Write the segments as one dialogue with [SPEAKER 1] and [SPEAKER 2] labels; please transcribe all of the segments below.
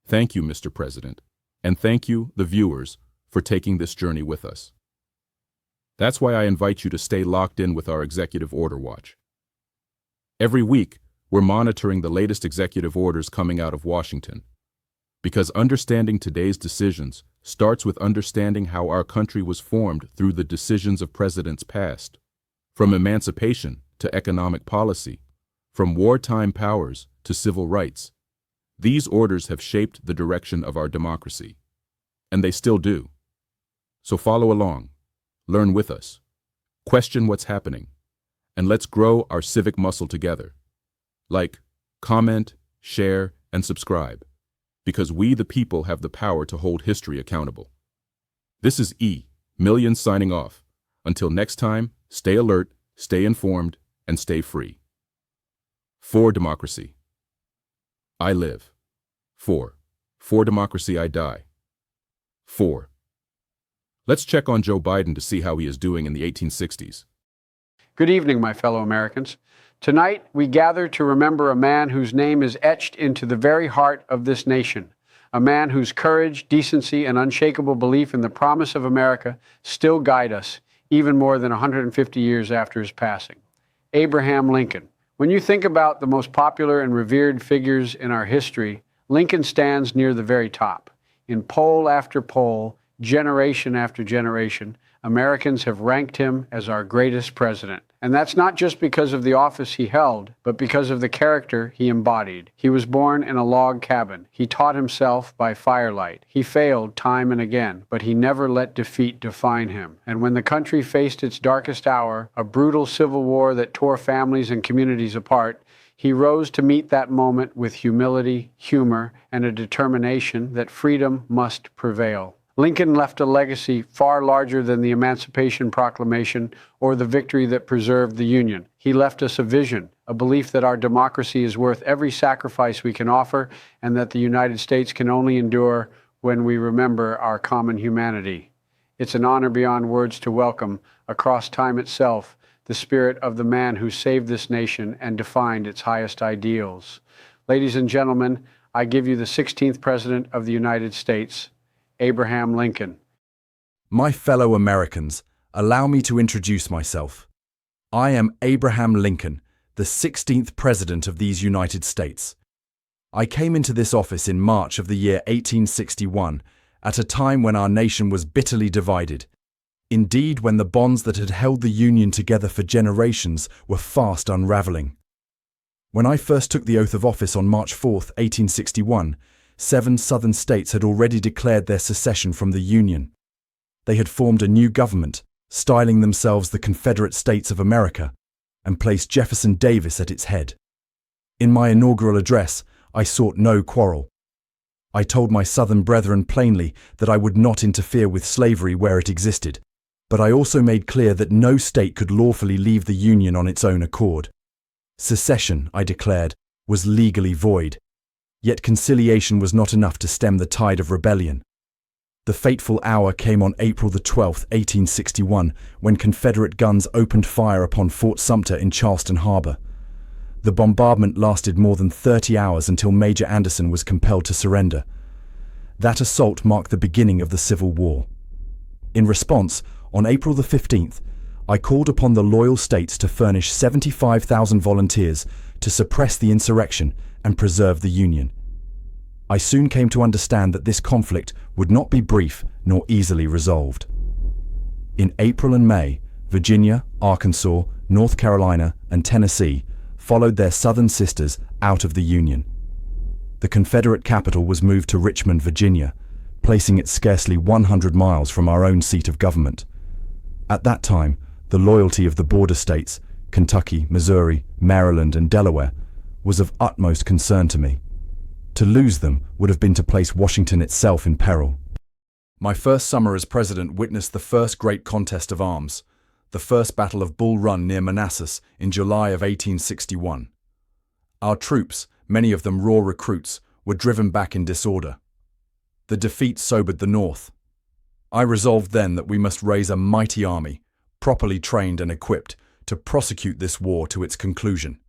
[SPEAKER 1] Thank you, Mr. President, and thank you, the viewers, for taking this journey with us. That's why I invite you to stay locked in with our Executive Order Watch. Every week, we're monitoring the latest executive orders coming out of Washington, because understanding today's decisions starts with understanding how our country was formed through the decisions of presidents past, from emancipation to economic policy, from wartime powers to civil rights. These orders have shaped the direction of our democracy, and they still do. So follow along, learn with us, question what's happening, and let's grow our civic muscle together. Like, comment, share, and subscribe, because we the people have the power to hold history accountable. This is Millions signing off. Until next time, stay alert, stay informed, and stay free. For democracy, I live. For democracy, I die. Let's check on Joe Biden to see how he is doing in the 1860s.
[SPEAKER 2] Good evening, my fellow Americans. Tonight, we gather to remember a man whose name is etched into the very heart of this nation, a man whose courage, decency, and unshakable belief in the promise of America still guide us, even more than 150 years after his passing. Abraham Lincoln. When you think about the most popular and revered figures in our history, Lincoln stands near the very top. In poll after poll, generation after generation, Americans have ranked him as our greatest president. And that's not just because of the office he held, but because of the character he embodied. He was born in a log cabin. He taught himself by firelight. He failed time and again, but he never let defeat define him. And when the country faced its darkest hour, a brutal civil war that tore families and communities apart, he rose to meet that moment with humility, humor, and a determination that freedom must prevail. Lincoln left a legacy far larger than the Emancipation Proclamation or the victory that preserved the Union. He left us a vision, a belief that our democracy is worth every sacrifice we can offer, and that the United States can only endure when we remember our common humanity. It's an honor beyond words to welcome, across time itself, the spirit of the man who saved this nation and defined its highest ideals. Ladies and gentlemen, I give you the 16th President of the United States, Abraham Lincoln.
[SPEAKER 3] My fellow Americans, allow me to introduce myself. I am Abraham Lincoln, the 16th President of these United States. I came into this office in March of the year 1861, at a time when our nation was bitterly divided. Indeed, when the bonds that had held the Union together for generations were fast unraveling. When I first took the oath of office on March 4th, 1861, 7 southern states had already declared their secession from the Union. They had formed a new government, styling themselves the Confederate States of America, and placed Jefferson Davis at its head. In my inaugural address, I sought no quarrel. I told my southern brethren plainly that I would not interfere with slavery where it existed, but I also made clear that no state could lawfully leave the Union on its own accord. Secession, I declared, was legally void. Yet conciliation was not enough to stem the tide of rebellion. The fateful hour came on April the 12th, 1861, when Confederate guns opened fire upon Fort Sumter in Charleston Harbor. The bombardment lasted more than 30 hours until Major Anderson was compelled to surrender. That assault marked the beginning of the Civil War. In response, on April the 15th, I called upon the loyal states to furnish 75,000 volunteers to suppress the insurrection and preserve the Union. I soon came to understand that this conflict would not be brief nor easily resolved. In April and May, Virginia, Arkansas, North Carolina, and Tennessee followed their southern sisters out of the Union. The Confederate capital was moved to Richmond, Virginia, placing it scarcely 100 miles from our own seat of government. At that time, the loyalty of the border states, Kentucky, Missouri, Maryland, and Delaware, was of utmost concern to me. To lose them would have been to place Washington itself in peril. My first summer as president witnessed the first great contest of arms, the first Battle of Bull Run near Manassas in July of 1861. Our troops, many of them raw recruits, were driven back in disorder. The defeat sobered the North. I resolved then that we must raise a mighty army, properly trained and equipped, to prosecute this war to its conclusion.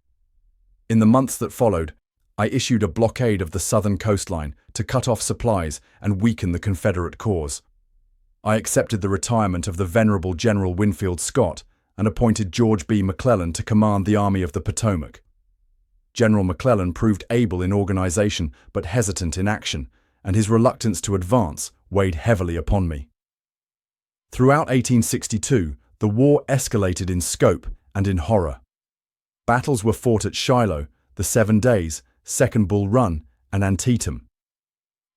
[SPEAKER 3] In the months that followed, I issued a blockade of the southern coastline to cut off supplies and weaken the Confederate cause. I accepted the retirement of the venerable General Winfield Scott and appointed George B. McClellan to command the Army of the Potomac. General McClellan proved able in organization but hesitant in action, and his reluctance to advance weighed heavily upon me. Throughout 1862, the war escalated in scope and in horror. Battles were fought at Shiloh, the 7 Days, Second Bull Run, and Antietam.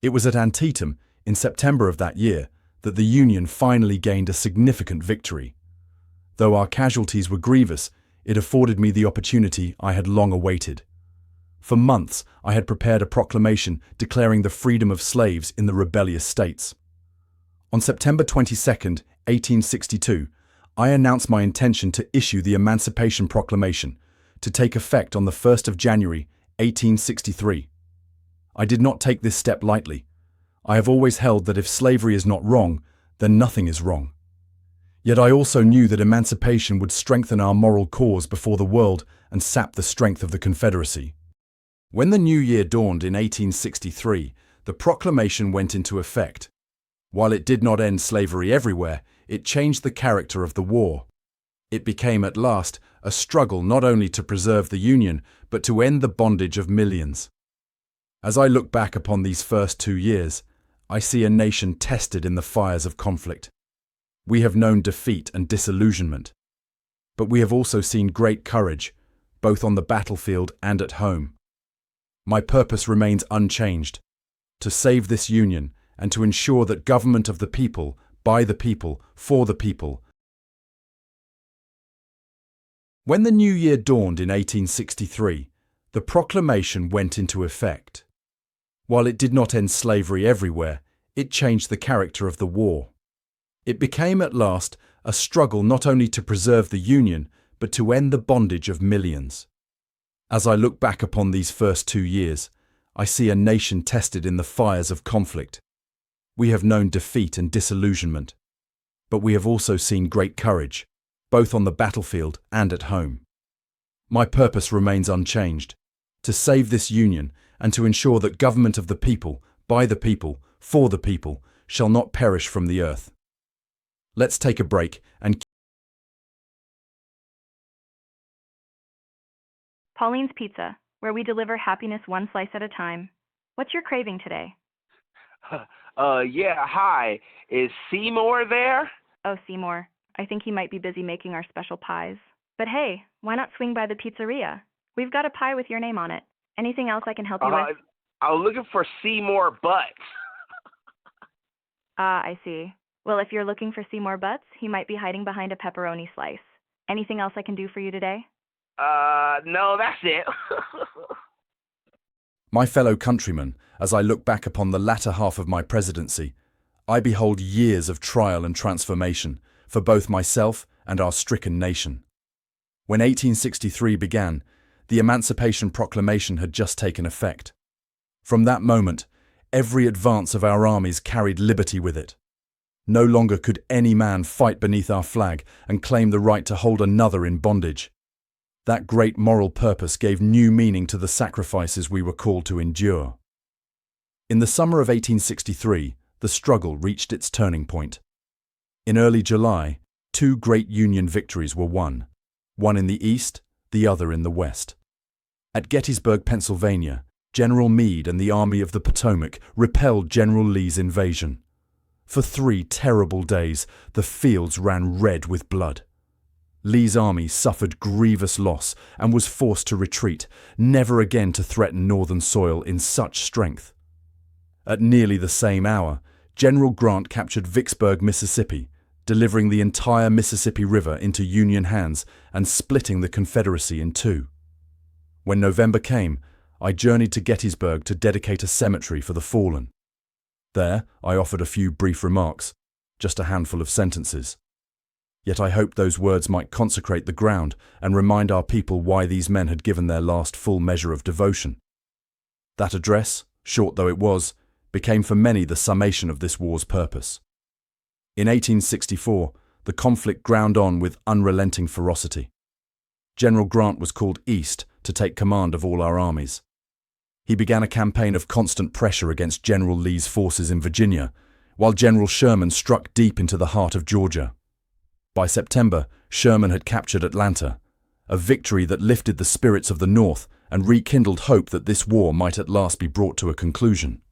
[SPEAKER 3] It was at Antietam, in September of that year, that the Union finally gained a significant victory. Though our casualties were grievous, it afforded me the opportunity I had long awaited. For months, I had prepared a proclamation declaring the freedom of slaves in the rebellious states. On September 22, 1862, I announced my intention to issue the Emancipation Proclamation, to take effect on the 1st of January, 1863. I did not take this step lightly. I have always held that if slavery is not wrong, then nothing is wrong. Yet I also knew that emancipation would strengthen our moral cause before the world and sap the strength of the Confederacy. When the new year dawned in 1863, the proclamation went into effect. While it did not end slavery everywhere, it changed the character of the war. It became at last a struggle not only to preserve the Union, but to end the bondage of millions. As I look back upon these first 2 years, I see a nation tested in the fires of conflict. We have known defeat and disillusionment, but we have also seen great courage, both on the battlefield and at home. My purpose remains unchanged: to save this Union and to ensure that government of the people, by the people, for the people. When the new year dawned in 1863, the proclamation went into effect. While it did not end slavery everywhere, it changed the character of the war. It became at last a struggle not only to preserve the Union, but to end the bondage of millions. As I look back upon these first 2 years, I see a nation tested in the fires of conflict. We have known defeat and disillusionment, but we have also seen great courage, both on the battlefield and at home. My purpose remains unchanged: to save this Union and to ensure that government of the people, by the people, for the people, shall not perish from the earth. Let's take a break and
[SPEAKER 4] Pauline's Pizza, where we deliver happiness one slice at a time. What's your craving today?
[SPEAKER 5] Yeah, hi. Is Seymour there?
[SPEAKER 4] Oh, Seymour. I think he might be busy making our special pies. But hey, why not swing by the pizzeria? We've got a pie with your name on it. Anything else I can help you with?
[SPEAKER 5] I was looking for Seymour Butts.
[SPEAKER 4] Ah, I see. Well, if you're looking for Seymour Butts, he might be hiding behind a pepperoni slice. Anything else I can do for you today?
[SPEAKER 5] No, that's it.
[SPEAKER 3] My fellow countrymen, as I look back upon the latter half of my presidency, I behold years of trial and transformation for both myself and our stricken nation. When 1863 began, the Emancipation Proclamation had just taken effect. From that moment, every advance of our armies carried liberty with it. No longer could any man fight beneath our flag and claim the right to hold another in bondage. That great moral purpose gave new meaning to the sacrifices we were called to endure. In the summer of 1863, the struggle reached its turning point. In early July, 2 great Union victories were won, one in the east, the other in the west. At Gettysburg, Pennsylvania, General Meade and the Army of the Potomac repelled General Lee's invasion. For 3 terrible days, the fields ran red with blood. Lee's army suffered grievous loss and was forced to retreat, never again to threaten northern soil in such strength. At nearly the same hour, General Grant captured Vicksburg, Mississippi, delivering the entire Mississippi River into Union hands and splitting the Confederacy in 2. When November came, I journeyed to Gettysburg to dedicate a cemetery for the fallen. There, I offered a few brief remarks, just a handful of sentences. Yet I hoped those words might consecrate the ground and remind our people why these men had given their last full measure of devotion. That address, short though it was, became for many the summation of this war's purpose. In 1864, the conflict ground on with unrelenting ferocity. General Grant was called east to take command of all our armies. He began a campaign of constant pressure against General Lee's forces in Virginia, while General Sherman struck deep into the heart of Georgia. By September, Sherman had captured Atlanta, a victory that lifted the spirits of the North and rekindled hope that this war might at last be brought to a conclusion.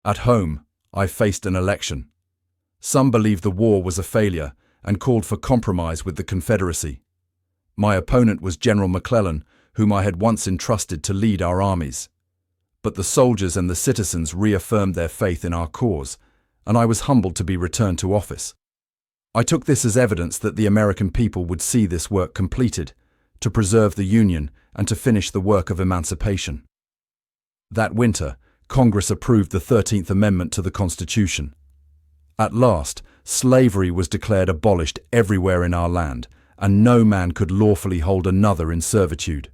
[SPEAKER 3] At home, I faced an election. Some believed the war was a failure and called for compromise with the Confederacy. My opponent was General McClellan, whom I had once entrusted to lead our armies. But the soldiers and the citizens reaffirmed their faith in our cause, and I was humbled to be returned to office. I took this as evidence that the American people would see this work completed, to preserve the Union and to finish the work of emancipation. That winter, Congress approved the 13th Amendment to the Constitution. At last, slavery was declared abolished everywhere in our land, and no man could lawfully hold another in servitude.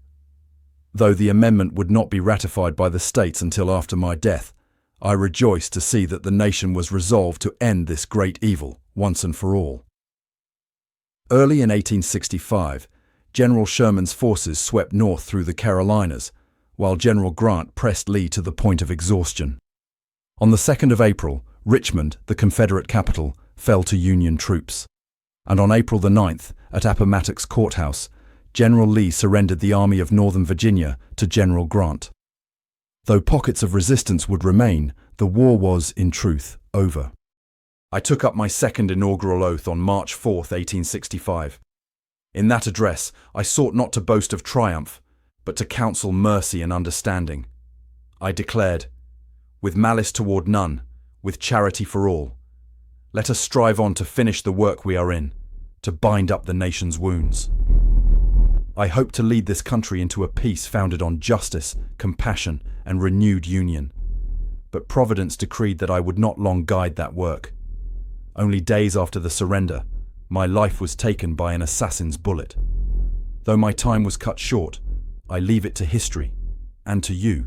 [SPEAKER 3] Though the amendment would not be ratified by the states until after my death, I rejoiced to see that the nation was resolved to end this great evil once and for all. Early in 1865, General Sherman's forces swept north through the Carolinas, while General Grant pressed Lee to the point of exhaustion. On the 2nd of April, Richmond, the Confederate capital, fell to Union troops. And on April the 9th, at Appomattox Courthouse, General Lee surrendered the Army of Northern Virginia to General Grant. Though pockets of resistance would remain, the war was, in truth, over. I took up my second inaugural oath on March 4, 1865. In that address, I sought not to boast of triumph, but to counsel mercy and understanding. I declared, "With malice toward none, with charity for all, let us strive on to finish the work we are in, to bind up the nation's wounds." I hope to lead this country into a peace founded on justice, compassion, and renewed union. But Providence decreed that I would not long guide that work. Only days after the surrender, my life was taken by an assassin's bullet. Though my time was cut short, I leave it to history, and to you,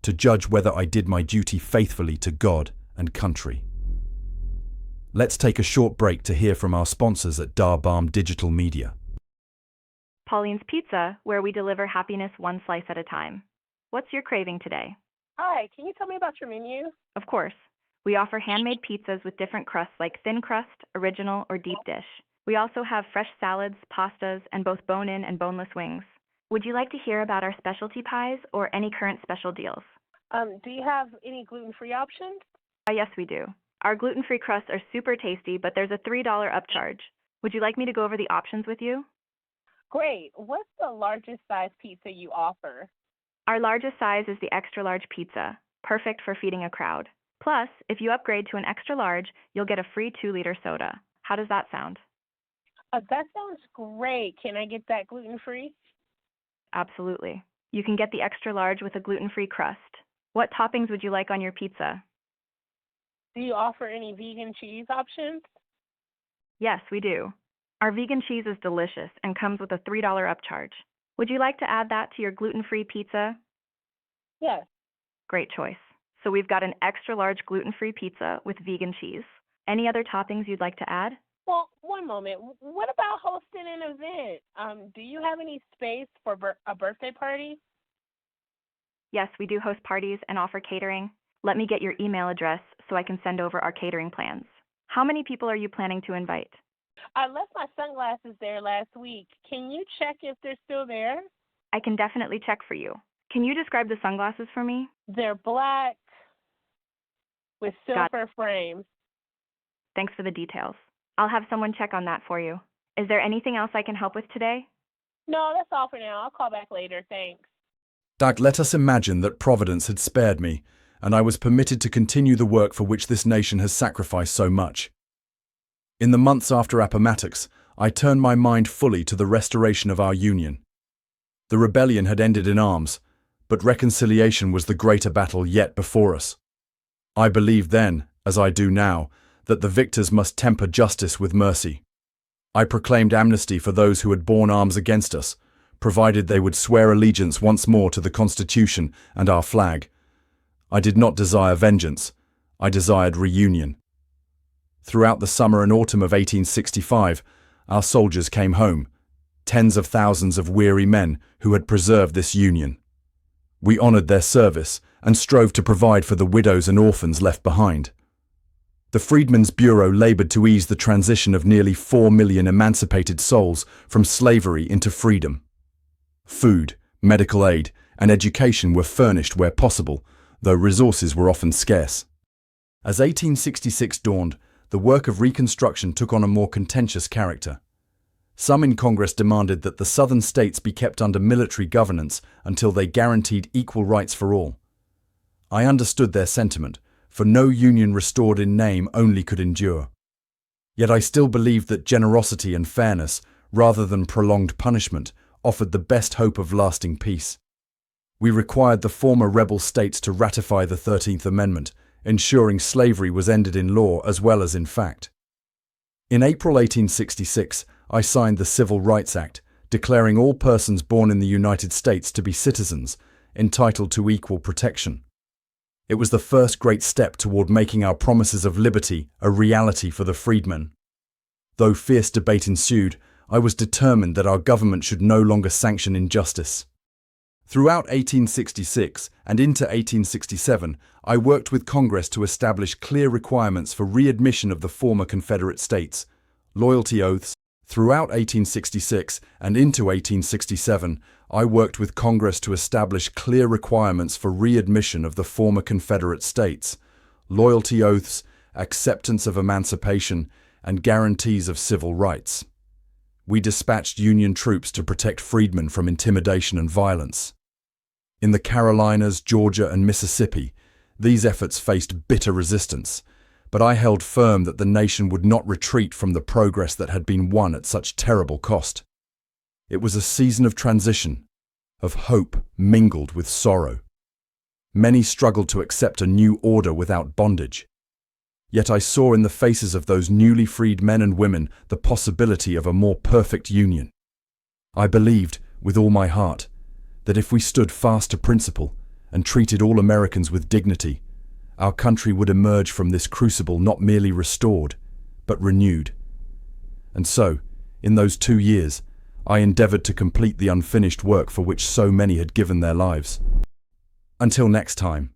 [SPEAKER 3] to judge whether I did my duty faithfully to God and country. Let's take a short break to hear from our sponsors at Dar Balm Digital Media.
[SPEAKER 4] Pauline's Pizza, where we deliver happiness one slice at a time. What's your craving today?
[SPEAKER 6] Hi, can you tell me about your menu?
[SPEAKER 4] Of course. We offer handmade pizzas with different crusts like thin crust, original, or deep dish. We also have fresh salads, pastas, and both bone-in and boneless wings. Would you like to hear about our specialty pies or any current special deals?
[SPEAKER 6] Do you have any gluten-free options?
[SPEAKER 4] Yes, we do. Our gluten-free crusts are super tasty, but there's a $3 upcharge. Would you like me to go over the options with you?
[SPEAKER 6] Great. What's the largest size pizza you offer?
[SPEAKER 4] Our largest size is the extra large pizza, perfect for feeding a crowd. Plus, if you upgrade to an extra large, you'll get a free 2-liter soda. How does that sound?
[SPEAKER 6] That sounds great. Can I get that gluten-free?
[SPEAKER 4] Absolutely. You can get the extra large with a gluten-free crust. What toppings would you like on your pizza?
[SPEAKER 6] Do you offer any vegan cheese options?
[SPEAKER 4] Yes, we do. Our vegan cheese is delicious and comes with a $3 upcharge. Would you like to add that to your gluten-free pizza?
[SPEAKER 6] Yes.
[SPEAKER 4] Great choice. So we've got an extra large gluten-free pizza with vegan cheese. Any other toppings you'd like to add?
[SPEAKER 6] Well, one moment. What about hosting an event? Do you have any space for a birthday party?
[SPEAKER 4] Yes, we do host parties and offer catering. Let me get your email address so I can send over our catering plans. How many people are you planning to invite?
[SPEAKER 6] I left my sunglasses there last week. Can you check if they're still there?
[SPEAKER 4] I can definitely check for you. Can you describe the sunglasses for me?
[SPEAKER 6] They're black with silver frames.
[SPEAKER 4] Thanks for the details. I'll have someone check on that for you. Is there anything else I can help with today?
[SPEAKER 6] No, that's all for now. I'll call back later. Thanks.
[SPEAKER 3] Doug, let us imagine that Providence had spared me, and I was permitted to continue the work for which this nation has sacrificed so much. In the months after Appomattox, I turned my mind fully to the restoration of our Union. The rebellion had ended in arms, but reconciliation was the greater battle yet before us. I believed then, as I do now, that the victors must temper justice with mercy. I proclaimed amnesty for those who had borne arms against us, provided they would swear allegiance once more to the Constitution and our flag. I did not desire vengeance, I desired reunion. Throughout the summer and autumn of 1865, our soldiers came home, tens of thousands of weary men who had preserved this union. We honored their service and strove to provide for the widows and orphans left behind. The Freedmen's Bureau labored to ease the transition of nearly 4 million emancipated souls from slavery into freedom. Food, medical aid, and education were furnished where possible, though resources were often scarce. As 1866 dawned, the work of Reconstruction took on a more contentious character. Some in Congress demanded that the Southern states be kept under military governance until they guaranteed equal rights for all. I understood their sentiment, for no union restored in name only could endure. Yet I still believed that generosity and fairness, rather than prolonged punishment, offered the best hope of lasting peace. We required the former rebel states to ratify the 13th Amendment, ensuring slavery was ended in law as well as in fact. In April 1866, I signed the Civil Rights Act, declaring all persons born in the United States to be citizens, entitled to equal protection. It was the first great step toward making our promises of liberty a reality for the freedmen. Though fierce debate ensued, I was determined that our government should no longer sanction injustice. Throughout 1866 and into 1867, I worked with Congress to establish clear requirements for readmission of the former Confederate states, loyalty oaths. Throughout 1866 and into 1867, I worked with Congress to establish clear requirements for readmission of the former Confederate states, loyalty oaths, acceptance of emancipation, and guarantees of civil rights. We dispatched Union troops to protect freedmen from intimidation and violence. In the Carolinas, Georgia, and Mississippi, these efforts faced bitter resistance, but I held firm that the nation would not retreat from the progress that had been won at such terrible cost. It was a season of transition, of hope mingled with sorrow. Many struggled to accept a new order without bondage. Yet I saw in the faces of those newly freed men and women the possibility of a more perfect union. I believed, with all my heart, that if we stood fast to principle and treated all Americans with dignity, our country would emerge from this crucible not merely restored, but renewed. And so, in those 2 years, I endeavored to complete the unfinished work for which so many had given their lives. Until next time.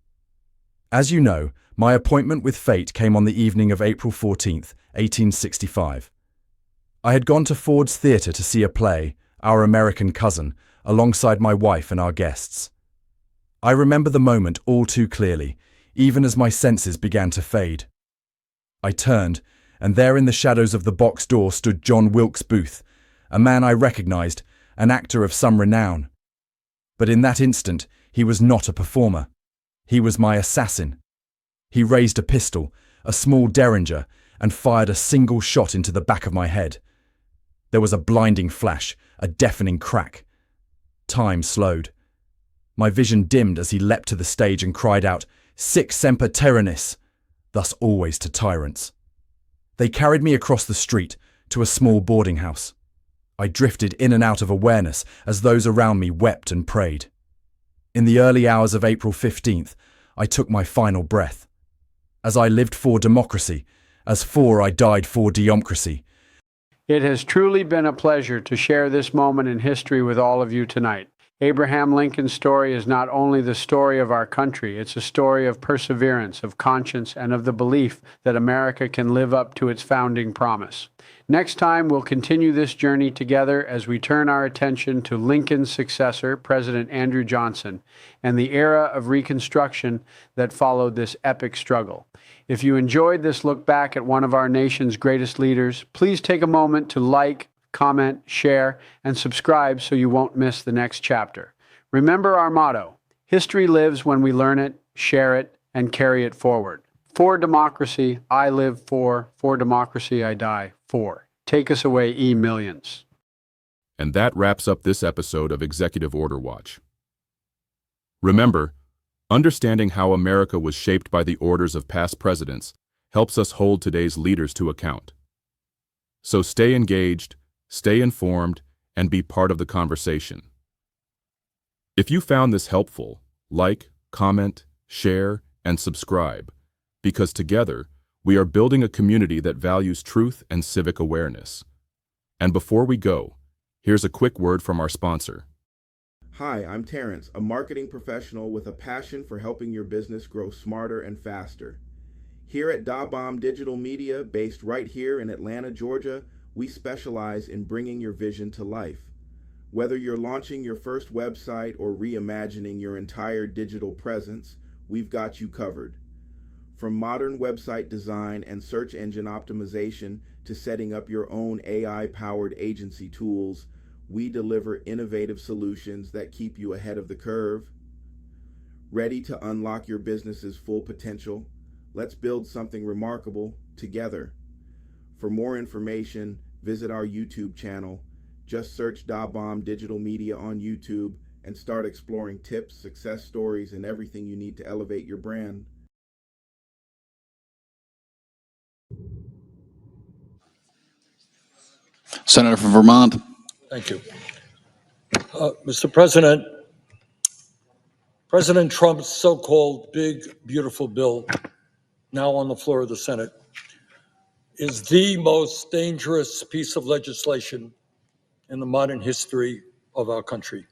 [SPEAKER 3] As you know, my appointment with fate came on the evening of April 14th, 1865. I had gone to Ford's Theatre to see a play, Our American Cousin, alongside my wife and our guests. I remember the moment all too clearly, even as my senses began to fade. I turned, and there in the shadows of the box door stood John Wilkes Booth, a man I recognized, an actor of some renown. But in that instant, he was not a performer. He was my assassin. He raised a pistol, a small derringer, and fired a single shot into the back of my head. There was a blinding flash, a deafening crack. Time slowed. My vision dimmed as he leapt to the stage and cried out, "Sic semper tyrannis," thus always to tyrants. They carried me across the street to a small boarding house. I drifted in and out of awareness as those around me wept and prayed. In the early hours of April 15th, I took my final breath. As I lived for democracy, as for I died for democracy.
[SPEAKER 2] It has truly been a pleasure to share this moment in history with all of you tonight. Abraham Lincoln's story is not only the story of our country, it's a story of perseverance, of conscience, and of the belief that America can live up to its founding promise. Next time, we'll continue this journey together as we turn our attention to Lincoln's successor, President Andrew Johnson, and the era of Reconstruction that followed this epic struggle. If you enjoyed this look back at one of our nation's greatest leaders, please take a moment to like, comment, share, and subscribe so you won't miss the next chapter. Remember our motto: history lives when we learn it, share it, and carry it forward. For democracy, I live for democracy, I die for. Take us away, millions.
[SPEAKER 1] And that wraps up this episode of Executive Order Watch. Remember, understanding how America was shaped by the orders of past presidents helps us hold today's leaders to account. So stay engaged, stay informed, and be part of the conversation. If you found this helpful, like, comment, share, and subscribe, because together we are building a community that values truth and civic awareness. And before we go, here's a quick word from our sponsor.
[SPEAKER 7] Hi, I'm Terrence, a marketing professional with a passion for helping your business grow smarter and faster. Here at Da Bomb Digital Media, based right here in Atlanta, Georgia, we specialize in bringing your vision to life. Whether you're launching your first website or reimagining your entire digital presence, we've got you covered. From modern website design and search engine optimization to setting up your own AI-powered agency tools, we deliver innovative solutions that keep you ahead of the curve. Ready to unlock your business's full potential? Let's build something remarkable together. For more information, visit our YouTube channel. Just search Da Bomb Digital Media on YouTube and start exploring tips, success stories, and everything you need to elevate your brand.
[SPEAKER 8] Senator from Vermont.
[SPEAKER 9] Thank you. Mr. President, President Trump's so-called big, beautiful bill, now on the floor of the Senate, is the most dangerous piece of legislation in the modern history of our country.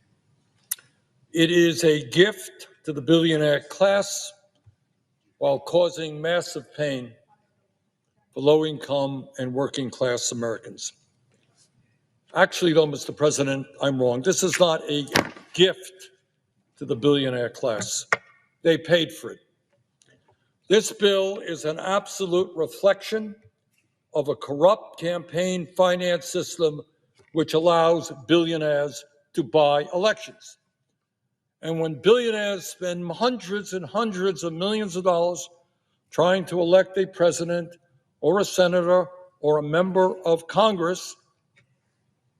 [SPEAKER 9] It is a gift to the billionaire class while causing massive pain for low-income and working-class Americans. Actually, though, Mr. President, I'm wrong. This is not a gift to the billionaire class. They paid for it. This bill is an absolute reflection of a corrupt campaign finance system which allows billionaires to buy elections. And when billionaires spend hundreds and hundreds of millions of dollars trying to elect a president or a senator or a member of Congress,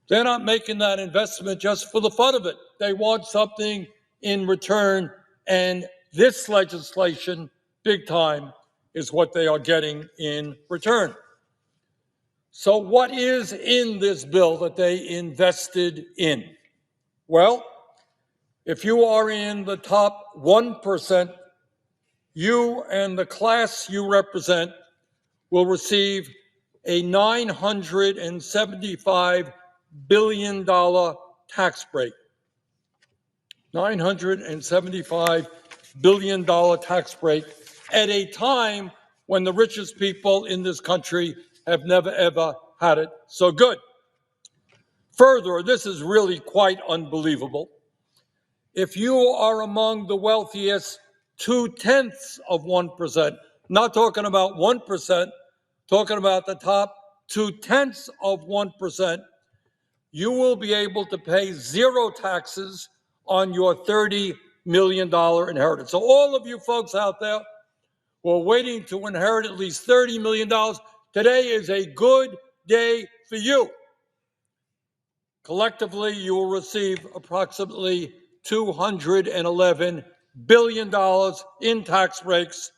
[SPEAKER 9] they're not making that investment just for the fun of it. They want something in return, and this legislation, big time, is what they are getting in return. So what is in this bill that they invested in? Well, if you are in the top 1%, you and the class you represent will receive a $975 billion tax break. $975 billion tax break at a time when the richest people in this country have never, ever had it so good. Further, this is really quite unbelievable. If you are among the wealthiest 0.2%, not talking about 1%, talking about the top 0.2%, you will be able to pay zero taxes on your $30 million inheritance. So all of you folks out there who are waiting to inherit at least $30 million, today is a good day for you. Collectively, you will receive approximately $211 billion in tax breaks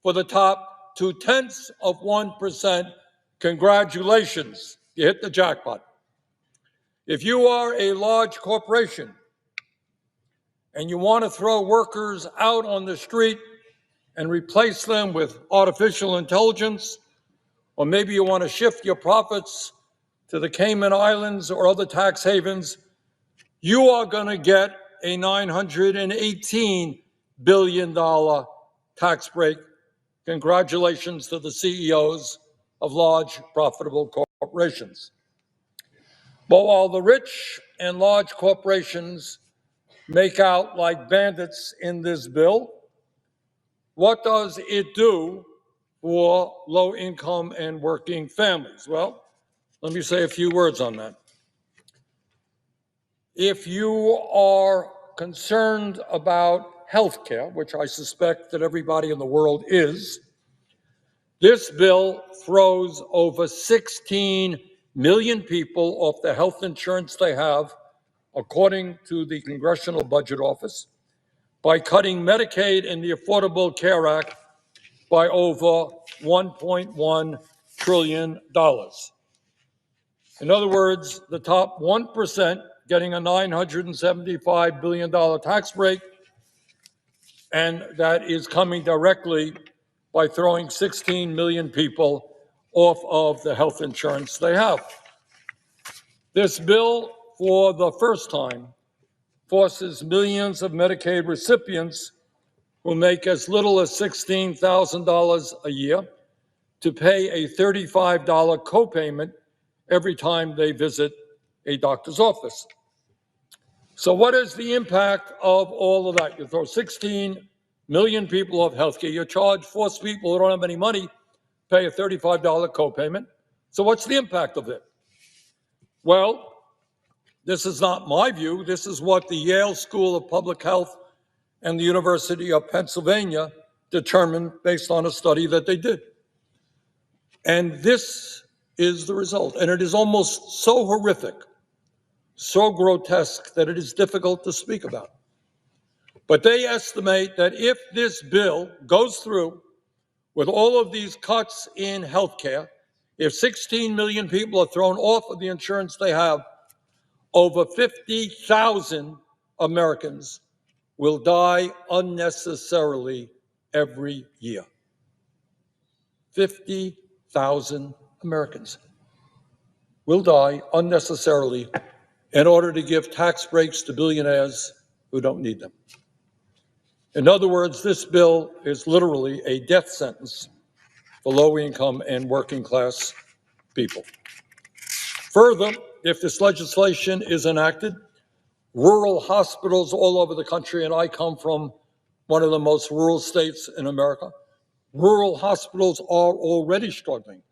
[SPEAKER 9] for the top 0.2%. Congratulations, you hit the jackpot. If you are a large corporation and you want to throw workers out on the street and replace them with artificial intelligence, or maybe you want to shift your profits to the Cayman Islands or other tax havens, you are going to get a $918 billion tax break. Congratulations to the CEOs of large, profitable corporations. But while the rich and large corporations make out like bandits in this bill, what does it do for low-income and working families? Well, let me say a few words on that. If you are concerned about health care, which I suspect that everybody in the world is, this bill throws over 16 million people off the health insurance they have, according to the Congressional Budget Office, by cutting Medicaid and the Affordable Care Act by over $1.1 trillion. In other words, the top 1% getting a $975 billion tax break, and that is coming directly by throwing 16 million people off of the health insurance they have. This bill, for the first time, forces millions of Medicaid recipients who make as little as $16,000 a year to pay a $35 copayment every time they visit a doctor's office. So what is the impact of all of that? You throw 16 million people off healthcare. You force people who don't have any money pay a $35 copayment. So what's the impact of it? Well, this is not my view. This is what the Yale School of Public Health and the University of Pennsylvania determined based on a study that they did. And this is the result. And it is almost so horrific, so grotesque that it is difficult to speak about. But they estimate that if this bill goes through with all of these cuts in healthcare, if 16 million people are thrown off of the insurance they have, over 50,000 Americans will die unnecessarily every year. 50,000 Americans will die unnecessarily in order to give tax breaks to billionaires who don't need them. In other words, this bill is literally a death sentence for low-income and working-class people. Further, if this legislation is enacted, rural hospitals all over the country, and I come from one of the most rural states in America, rural hospitals are already struggling.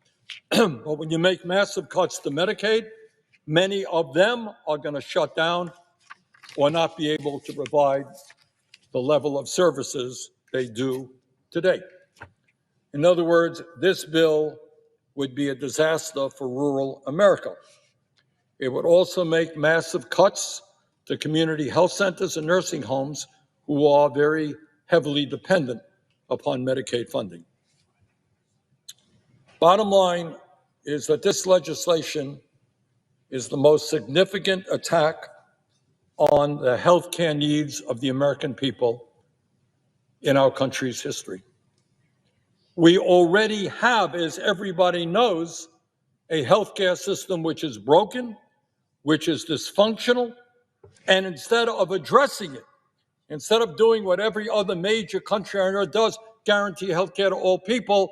[SPEAKER 9] But when you make massive cuts to Medicaid, many of them are going to shut down or not be able to provide the level of services they do today. In other words, this bill would be a disaster for rural America. It would also make massive cuts to community health centers and nursing homes who are very heavily dependent upon Medicaid funding. Bottom line is that this legislation is the most significant attack on the health care needs of the American people in our country's history. We already have, as everybody knows, a healthcare system which is broken, which is dysfunctional, and instead of addressing it, instead of doing what every other major country on earth does, guarantee healthcare to all people,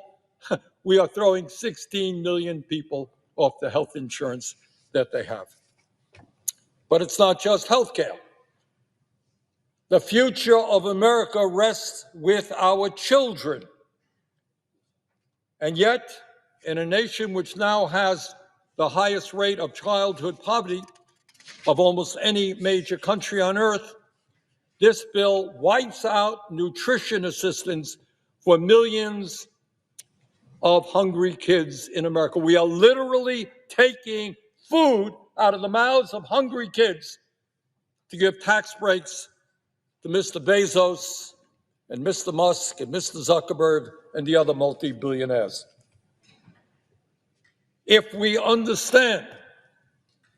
[SPEAKER 9] we are throwing 16 million people off the health insurance that they have. But it's not just healthcare. The future of America rests with our children. And yet, in a nation which now has the highest rate of childhood poverty of almost any major country on earth, this bill wipes out nutrition assistance for millions of hungry kids in America. We are literally taking food out of the mouths of hungry kids to give tax breaks to Mr. Bezos and Mr. Musk and Mr. Zuckerberg and the other multi-billionaires. If we understand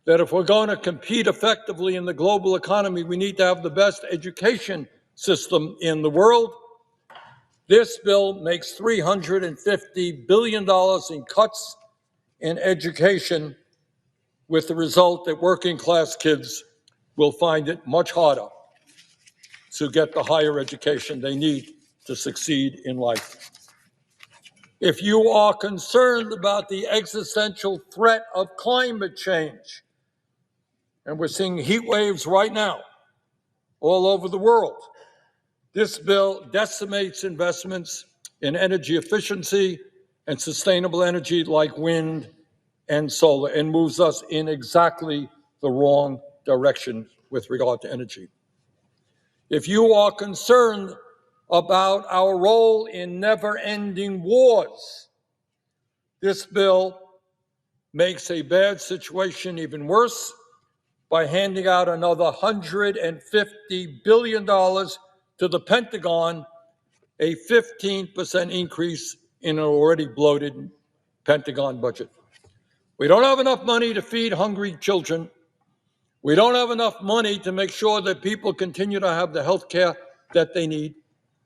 [SPEAKER 9] that if we're going to compete effectively in the global economy, we need to have the best education system in the world, this bill makes $350 billion in cuts in education, with the result that working class kids will find it much harder to get the higher education they need to succeed in life. If you are concerned about the existential threat of climate change, and we're seeing heat waves right now all over the world, this bill decimates investments in energy efficiency and sustainable energy like wind and solar, and moves us in exactly the wrong direction with regard to energy. If you are concerned about our role in never-ending wars, this bill makes a bad situation even worse by handing out another $150 billion to the Pentagon, a 15% increase in an already bloated Pentagon budget. We don't have enough money to feed hungry children. We don't have enough money to make sure that people continue to have the health care that they need.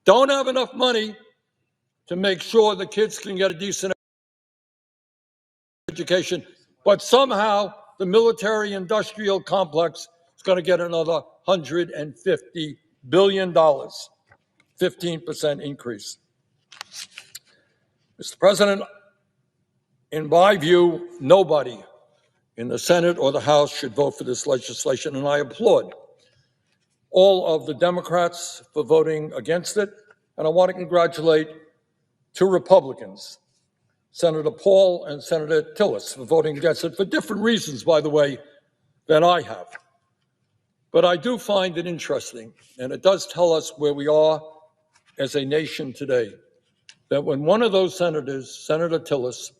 [SPEAKER 9] Don't have enough money to make sure the kids can get a decent education. But somehow the military-industrial complex It's going to get another $150 billion, 15% increase. Mr. President, in my view, nobody in the Senate or the House should vote for this legislation, and I applaud all of the Democrats for voting against it, and I want to congratulate two Republicans, Senator Paul and Senator Tillis, for voting against it for different reasons, by the way, than I have. But I do find it interesting, and it does tell us where we are as a nation today, that when one of those senators, Senator Tillis,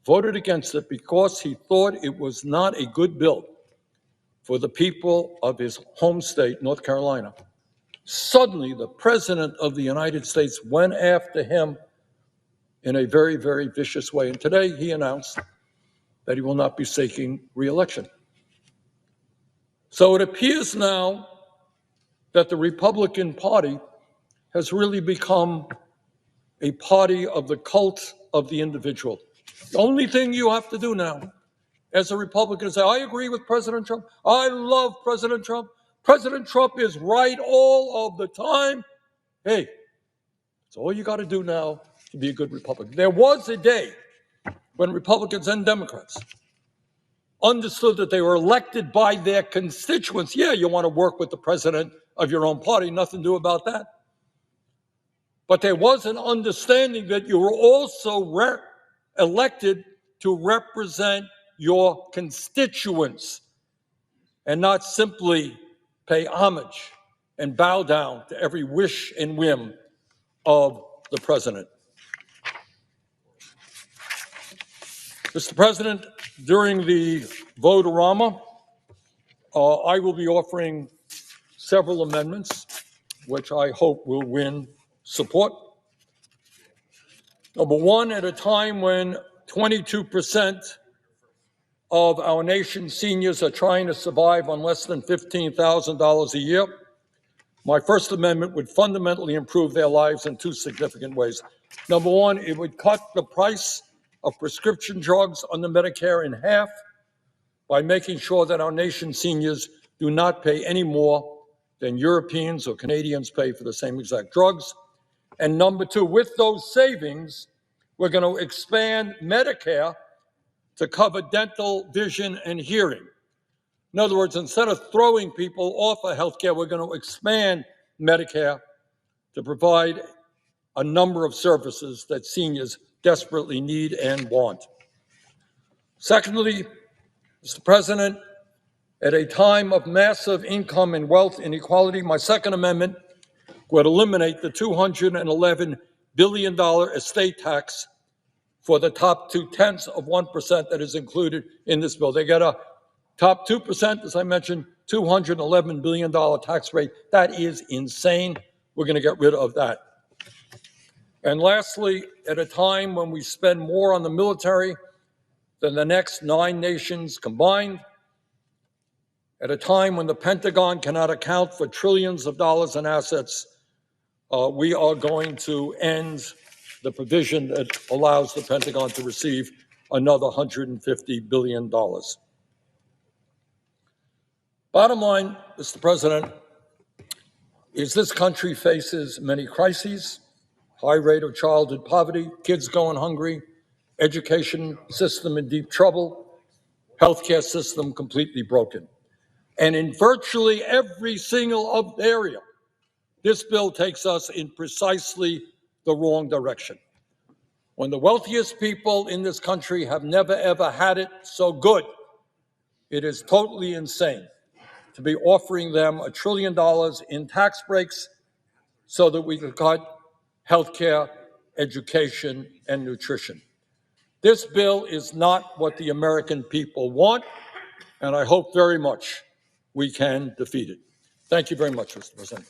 [SPEAKER 9] voted against it because he thought it was not a good bill for the people of his home state, North Carolina, suddenly the President of the United States went after him in a very, very vicious way. And today he announced that he will not be seeking re-election. So it appears now that the Republican Party has really become a party of the cult of the individual. The only thing you have to do now as a Republican is say, I agree with President Trump. I love President Trump. President Trump is right all of the time. Hey, that's all you got to do now to be a good Republican. There was a day when Republicans and Democrats understood that they were elected by their constituents. Yeah, you want to work with the president of your own party, nothing to do about that. But there was an understanding that you were also elected to represent your constituents and not simply pay homage and bow down to every wish and whim of the president. Mr. President, during the vote-a-rama, I will be offering several amendments, which I hope will win support. Number one, at a time when 22% of our nation's seniors are trying to survive on less than $15,000 a year, my First Amendment would fundamentally improve their lives in two significant ways. Number one, it would cut the price of prescription drugs under Medicare in half by making sure that our nation's seniors do not pay any more than Europeans or Canadians pay for the same exact drugs. And number two, with those savings, we're going to expand Medicare to cover dental, vision, and hearing. In other words, instead of throwing people off of health care, we're going to expand Medicare to provide a number of services that seniors desperately need and want. Secondly, Mr. President, at a time of massive income and wealth inequality, my Second Amendment would eliminate the $211 billion estate tax for the top 0.2% that is included in this bill. They get a top 2%, as I mentioned, $211 billion tax rate. That is insane. We're going to get rid of that. And lastly, at a time when we spend more on the military than the next 9 nations combined, at a time when the Pentagon cannot account for trillions of dollars in assets, we are going to end the provision that allows the Pentagon to receive another $150 billion. Bottom line, Mr. President, is this country faces many crises: high rate of childhood poverty, kids going hungry, education system in deep trouble, healthcare system completely broken. And in virtually every single area, this bill takes us in precisely the wrong direction. When the wealthiest people in this country have never, ever had it so good, it is totally insane to be offering them $1 trillion in tax breaks so that we can cut healthcare, education, and nutrition. This bill is not what the American people want, and I hope very much we can defeat it. Thank you very much, Mr. President.